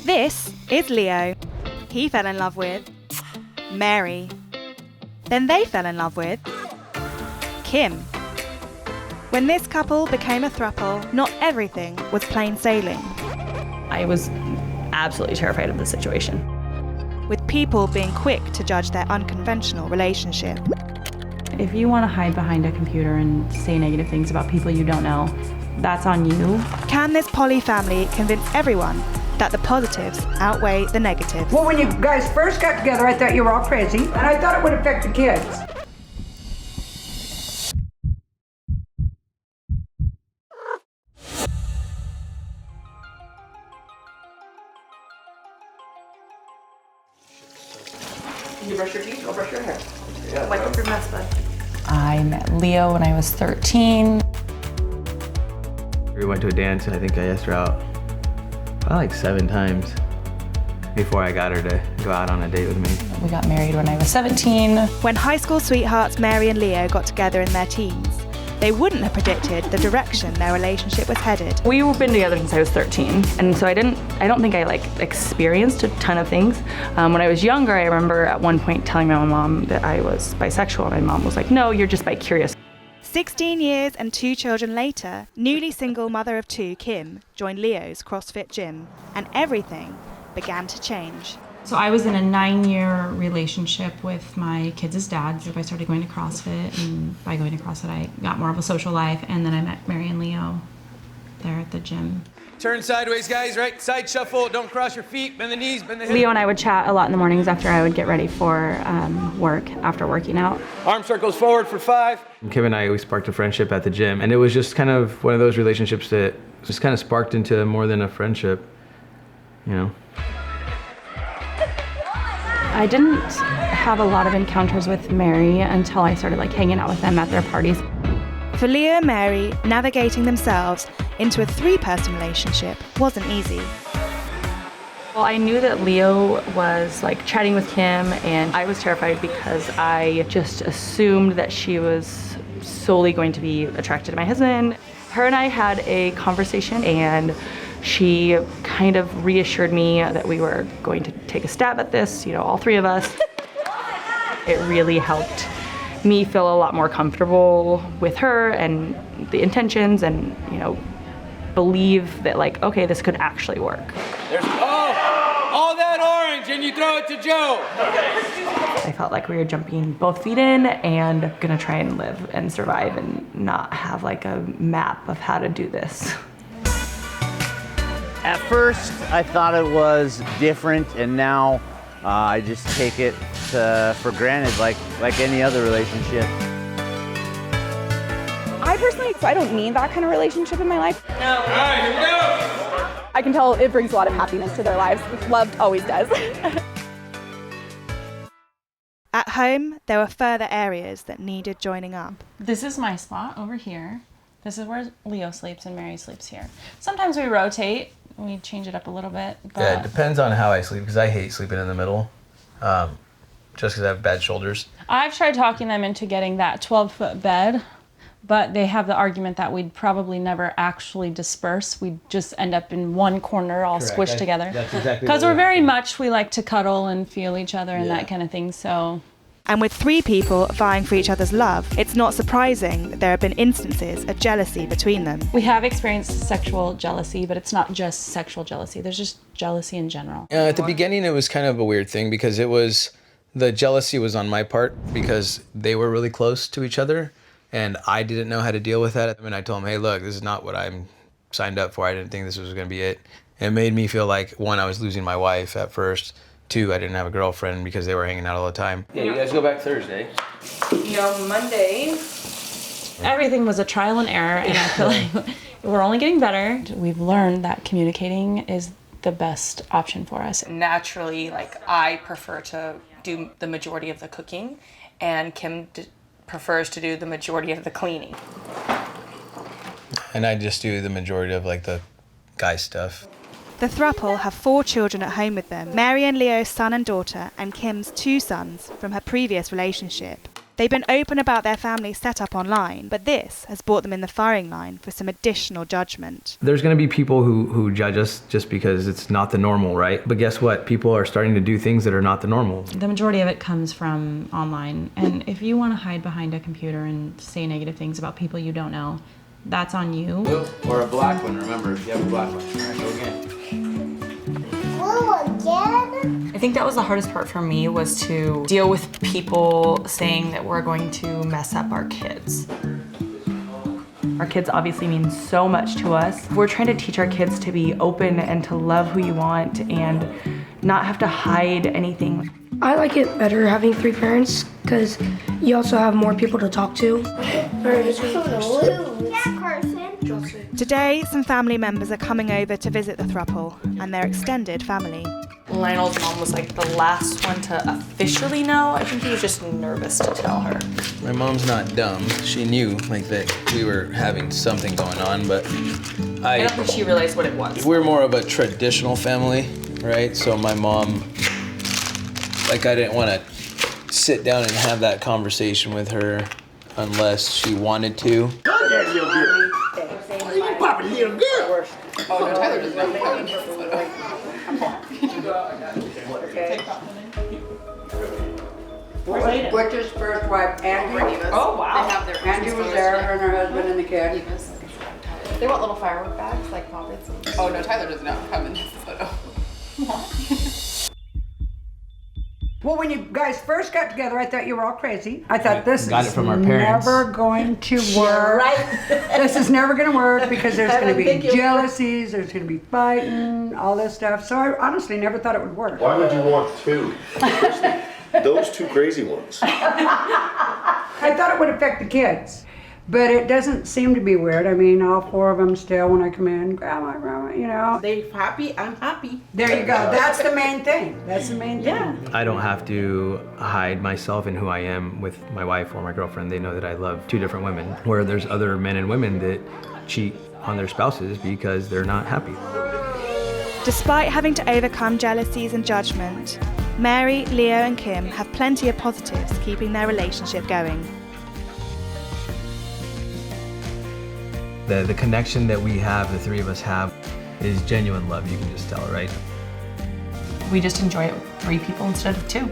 This is Leo. He fell in love with Mary. Then they fell in love with Kim. When this couple became a throuple, not everything was plain sailing. I was absolutely terrified of the situation. With people being quick to judge their unconventional relationship. If you want to hide behind a computer and say negative things about people you don't know, that's on you. Can this poly family convince everyone that the positives outweigh the negatives? Well, when you guys first got together, I thought you were all crazy, and I thought it would affect the kids. You brush your teeth, go brush your hair. Wipe up your mess, bud. I met Leo when I was 13. We went to a dance and I think I asked her out probably like 7 times before I got her to go out on a date with me. We got married when I was 17. When high school sweethearts Mary and Leo got together in their teens, they wouldn't have predicted the direction their relationship was headed. We've been together since I was 13, and so I don't think I experienced a ton of things. When I was younger, I remember at one point telling my mom that I was bisexual, and my mom was like, "No, you're just bi-curious." 16 years and 2 children later, newly single mother of 2 Kim joined Leo's CrossFit gym, and everything began to change. So I was in a 9-year relationship with my kids' dad. So I started going to CrossFit, and by going to CrossFit, I got more of a social life, and then I met Mary and Leo there at the gym. Turn sideways, guys, right? Side shuffle, don't cross your feet, bend the knees, bend the hips. Leo and I would chat a lot in the mornings after I would get ready for work, after working out. Arm circles forward for 5. Kim and I, we sparked a friendship at the gym, and it was just kind of one of those relationships that just kind of sparked into more than a friendship, you know? I didn't have a lot of encounters with Mary until I started hanging out with them at their parties. For Leo and Mary, navigating themselves into a 3-person relationship wasn't easy. Well, I knew that Leo was chatting with Kim, and I was terrified because I just assumed that she was solely going to be attracted to my husband. Her and I had a conversation, and she kind of reassured me that we were going to take a stab at this, all 3 of us. It really helped me feel a lot more comfortable with her and the intentions, and believe that okay, this could actually work. There's all that orange, and you throw it to Joe. I felt like we were jumping both feet in and gonna try and live and survive and not have a map of how to do this. At first, I thought it was different, and now I just take it for granted, like any other relationship. I personally, I don't need that kind of relationship in my life. All right, here we go. I can tell it brings a lot of happiness to their lives. Love always does. At home, there were further areas that needed joining up. This is my spot over here. This is where Leo sleeps and Mary sleeps here. Sometimes we rotate. We change it up a little bit. But Yeah, it depends on how I sleep, because I hate sleeping in the middle, just because I have bad shoulders. I've tried talking them into getting that 12-foot bed, but they have the argument that we'd probably never actually disperse. We'd just end up in one corner all Correct. squished together. That's exactly Because what we're we're very doing. much, we like to cuddle and feel each other and Yeah. that kind of thing, so. And with 3 people vying for each other's love, it's not surprising that there have been instances of jealousy between them. We have experienced sexual jealousy, but it's not just sexual jealousy. There's just jealousy in general. At the beginning, it was kind of a weird thing because the jealousy was on my part because they were really close to each other and I didn't know how to deal with that. I mean, I told them, hey, look, this is not what I'm signed up for. I didn't think this was going to be it. It made me feel like, 1, I was losing my wife at first. 2, I didn't have a girlfriend because they were hanging out all the time. Yeah, you guys go back Thursday. Monday, everything was a trial and error, and I feel like we're only getting better. We've learned that communicating is the best option for us. Naturally, I prefer to do the majority of the cooking, and Kim prefers to do the majority of the cleaning. And I just do the majority of the guy stuff. The throuple have 4 children at home with them, Mary and Leo's son and daughter, and Kim's 2 sons from her previous relationship. They've been open about their family setup online, but this has brought them in the firing line for some additional judgment. There's going to be people who judge us just because it's not the normal, right? But guess what? People are starting to do things that are not the normal. The majority of it comes from online, and if you want to hide behind a computer and say negative things about people you don't know, that's on you. Or a black one, remember, if you have a black one. All right, go again. I think that was the hardest part for me, was to deal with people saying that we're going to mess up our kids. Our kids obviously mean so much to us. We're trying to teach our kids to be open and to love who you want and not have to hide anything. I like it better having 3 parents because you also have more people to talk to. Today, some family members are coming over to visit the throuple and their extended family. Lionel's mom was like the last one to officially know. I think he was just nervous to tell her. My mom's not dumb. She knew like that we were having something going on, but I don't think she realized what it was. We're more of a traditional family, right? So my mom, like, I didn't want to sit down and have that conversation with her unless she wanted to. Go there, little girl. You pop a little girl. Oh, no, Tyler does not have a photo. Butch's first wife, Angus. Oh, wow. They have their Angie was there, her and her husband and the kid. They want little firework bags like poppets. Oh, no, Tyler does not have a photo. Well, when you guys first got together, I thought you were all crazy. I thought this Got is it from our parents. never going to work. This is never going to work because there's going to be jealousies, there's going to be fighting, all this stuff. So I honestly never thought it would work. Why would you want 2? Those 2 crazy ones. I thought it would affect the kids, but it doesn't seem to be weird. I mean, all 4 of them still, when I come in, grandma, you know. They're happy, I'm happy. There you go. That's the main thing. That's the main thing. Yeah. I don't have to hide myself and who I am with my wife or my girlfriend. They know that I love 2 different women, where there's other men and women that cheat on their spouses because they're not happy. Despite having to overcome jealousies and judgment, Mary, Leo and Kim have plenty of positives keeping their relationship going. The connection that we have, the 3 of us have, is genuine love. You can just tell, right? We just enjoy it with 3 people instead of 2.